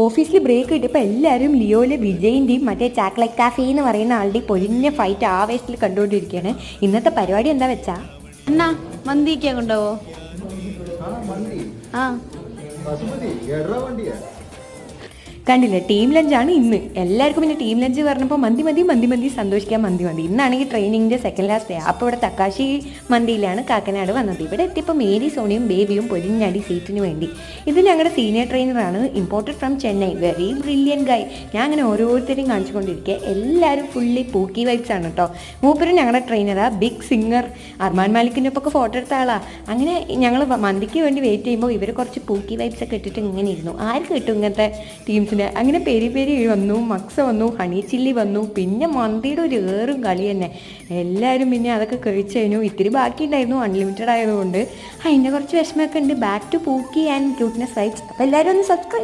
ഓഫീസിൽ ബ്രേക്ക് കിട്ടിയപ്പോൾ എല്ലാവരും ലിയോയിലെ വിജയിൻ്റെയും മറ്റേ ചാക്ലേറ്റ് കാഫേ എന്ന് പറയുന്ന ആളുടെയും പൊരിഞ്ഞ ഫൈറ്റ് ആവേശത്തിൽ കണ്ടുകൊണ്ടിരിക്കുകയാണ്. ഇന്നത്തെ പരിപാടി എന്താ വെച്ചാ എന്നാ മന്തിക്കാൻ കൊണ്ടുപോവോ? ആ കണ്ടില്ലേ, ടീം ലഞ്ചാണ് ഇന്ന്. എല്ലാവർക്കും പിന്നെ ടീം ലഞ്ച് പറഞ്ഞപ്പോൾ മന്തി മന്തി മന്തി മന്തി സന്തോഷിക്കാൻ മന്തി മന്തി. ഇന്നാണെങ്കിൽ ട്രെയിനിങ്ങിൻ്റെ സെക്കൻഡ് ലാസ്റ്റ് ഡേ. അപ്പോൾ ഇവിടെ തക്കാശി മന്തിയിലാണ് കാക്കനാട് വന്നത്. ഇവിടെ എത്തിയപ്പോൾ മേരി സോണിയും ബേബിയും പൊരിഞ്ഞടി സീറ്റിന് വേണ്ടി. ഇത് ഞങ്ങളുടെ സീനിയർ ട്രെയിനറാണ്, imported from Chennai, very brilliant guy. ഞാൻ അങ്ങനെ ഓരോരുത്തരെയും കാണിച്ചുകൊണ്ടിരിക്കുക. എല്ലാവരും ഫുള്ളി പൂക്കി വൈബ്സ് ആണ് കേട്ടോ. മൂപ്പരും ഞങ്ങളുടെ ട്രെയിനറാണ്, ബിഗ് സിംഗർ അർമാൻ മാലിക്കിൻ്റെ ഒപ്പം ഫോട്ടോ എടുത്ത ആളാണ്. അങ്ങനെ ഞങ്ങൾ മന്തിക്ക് വേണ്ടി വെയിറ്റ് ചെയ്യുമ്പോൾ ഇവർ കുറച്ച് പൂക്കി വൈബ്സ് ഒക്കെ ഇട്ടിട്ട് ഇങ്ങനെ ഇരുന്നു. ആർക്ക് കിട്ടും ഇങ്ങനത്തെ ടീംസിന്? അങ്ങനെ പെരി പെരി വന്നു, മക്സ വന്നു, ഹണി ചില്ലി വന്നു, പിന്നെ മന്തിയുടെ ഒരു ഏറും കളി തന്നെ. എല്ലാവരും പിന്നെ അതൊക്കെ കഴിച്ചു കഴിഞ്ഞു. ഇത്തിരി ബാക്കി ഉണ്ടായിരുന്നു, അൺലിമിറ്റഡ് ആയതുകൊണ്ട്. അതിൻ്റെ കുറച്ച് വിഷമമൊക്കെ ഉണ്ട്. Back to pookie and cuteness vibes. അപ്പോൾ എല്ലാവരും ഒന്ന് സബ്സ്ക്രൈബ്.